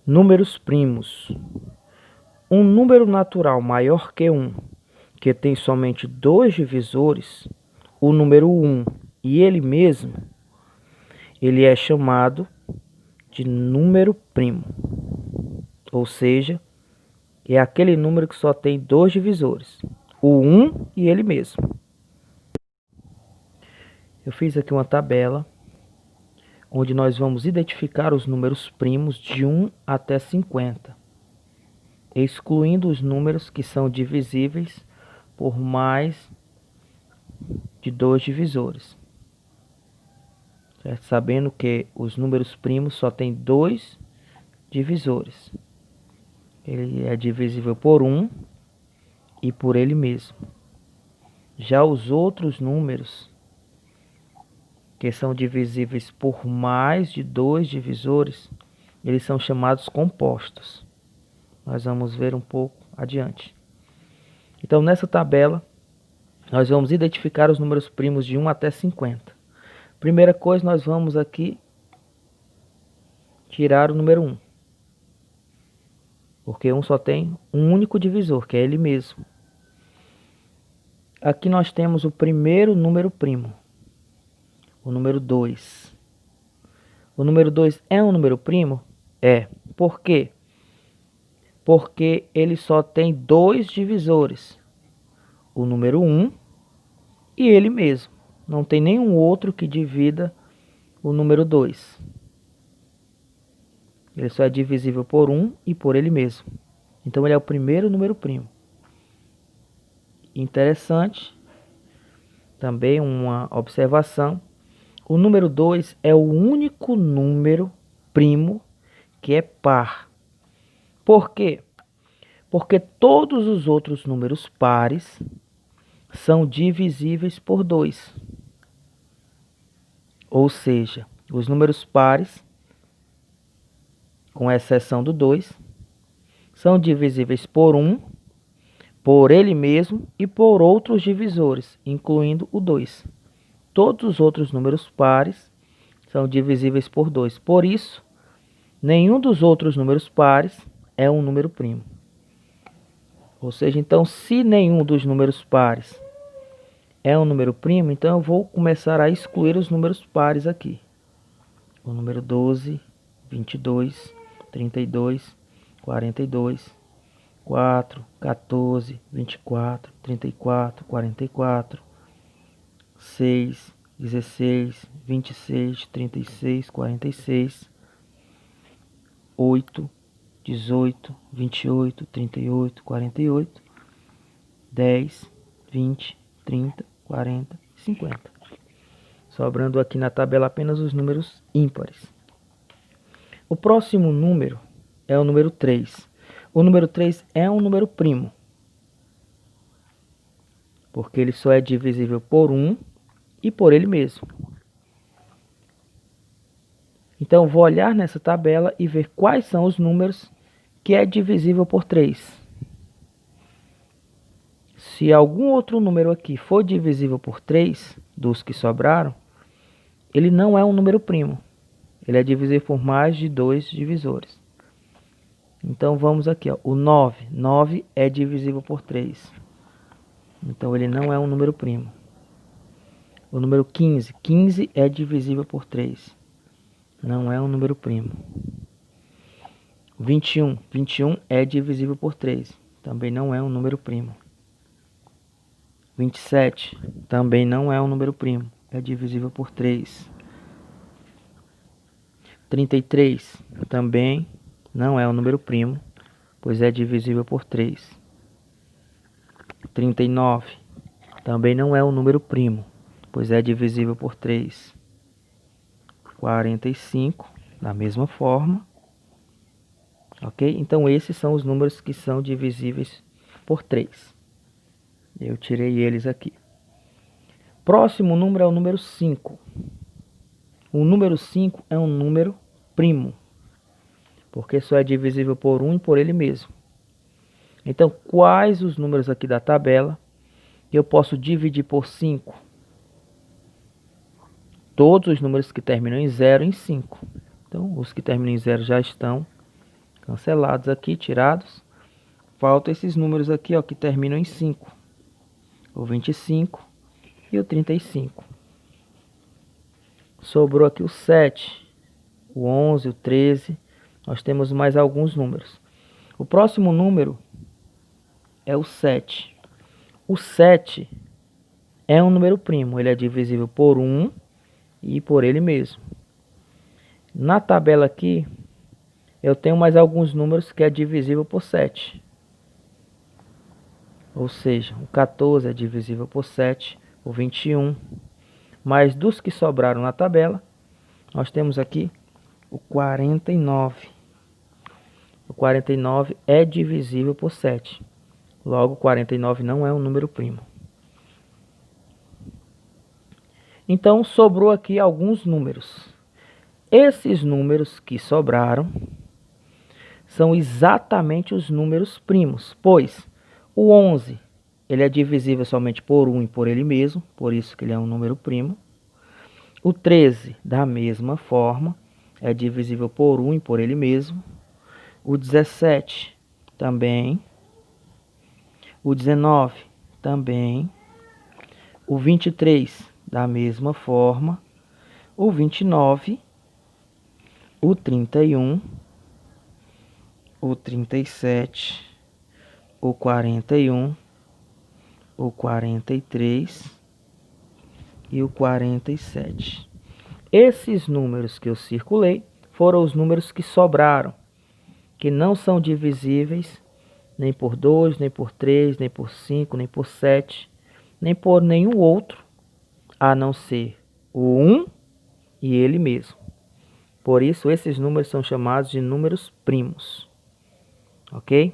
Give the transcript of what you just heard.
Números primos. Um número natural maior que 1, que tem somente dois divisores, o número 1 e ele mesmo, ele é chamado de número primo. Ou seja, é aquele número que só tem dois divisores, o 1 e ele mesmo. Eu fiz aqui uma tabela onde nós vamos identificar os números primos de 1 até 50, excluindo os números que são divisíveis por mais de dois divisores. Certo? Sabendo que os números primos só tem dois divisores. Ele é divisível por 1 e por ele mesmo. Já os outros números que são divisíveis por mais de dois divisores, eles são chamados compostos. Nós vamos ver um pouco adiante. Então, nessa tabela, nós vamos identificar os números primos de 1 até 50. Primeira coisa, nós vamos aqui tirar o número 1. Porque 1 só tem um único divisor, que é ele mesmo. Aqui nós temos o primeiro número primo, o número 2. O número 2 é um número primo? É. Por quê? Porque ele só tem dois divisores, o número 1 e ele mesmo. Não tem nenhum outro que divida o número 2. Ele só é divisível por 1 e por ele mesmo. Então ele é o primeiro número primo. Interessante, também uma observação. O número 2 é o único número primo que é par. Por quê? Porque todos os outros números pares são divisíveis por 2. Ou seja, os números pares, com exceção do 2, são divisíveis por 1, por ele mesmo e por outros divisores, incluindo o 2. Todos os outros números pares são divisíveis por 2. Por isso, nenhum dos outros números pares é um número primo. Ou seja, então, se nenhum dos números pares é um número primo, então eu vou começar a excluir os números pares aqui. O número 12, 22, 32, 42, 4, 14, 24, 34, 44, 6, 16, 26, 36, 46, 8, 18, 28, 38, 48, 10, 20, 30, 40, 50. Sobrando aqui na tabela apenas os números ímpares. O próximo número é o número 3. O número 3 é um número primo, porque ele só é divisível por 1 e por ele mesmo. Então, vou olhar nessa tabela e ver quais são os números que é divisível por 3. Se algum outro número aqui for divisível por 3, dos que sobraram, ele não é um número primo. Ele é divisível por mais de dois divisores. Então, vamos aqui, ó, o 9. 9 é divisível por 3. Então, ele não é um número primo. O número 15. 15 é divisível por 3. Não é um número primo. 21. 21 é divisível por 3. Também não é um número primo. 27 também não é um número primo. É divisível por 3. 33 também não é um número primo, pois é divisível por 3. 39 também não é um número primo, pois é divisível por 3. 45, da mesma forma. Ok? Então, esses são os números que são divisíveis por 3. Eu tirei eles aqui. Próximo número é o número 5. O número 5 é um número primo, porque só é divisível por 1 e por ele mesmo. Então, quais os números aqui da tabela que eu posso dividir por 5? Todos os números que terminam em 0 em 5. Então, os que terminam em 0 já estão cancelados aqui, tirados. Faltam esses números aqui, ó, que terminam em 5. O 25 e o 35. Sobrou aqui o 7, o 11, o 13. Nós temos mais alguns números. O próximo número é o 7. O 7 é um número primo. Ele é divisível por 1 e por ele mesmo. Na tabela aqui, eu tenho mais alguns números que é divisível por 7. Ou seja, o 14 é divisível por 7, o 21. Mas dos que sobraram na tabela, nós temos aqui o 49. O 49 é divisível por 7. Logo, 49 não é um número primo. Então, sobrou aqui alguns números. Esses números que sobraram são exatamente os números primos, pois o 11 ele é divisível somente por 1 e por ele mesmo, por isso que ele é um número primo. O 13, da mesma forma, é divisível por 1 e por ele mesmo. O 17 também. O 19 também. O 23 da mesma forma. O 29. O 31. O 37. O 41. O 43. E o 47. Esses números que eu circulei foram os números que sobraram, que não são divisíveis nem por 2, nem por 3, nem por 5, nem por 7, nem por nenhum outro, a não ser o 1 e ele mesmo. Por isso, esses números são chamados de números primos. Ok?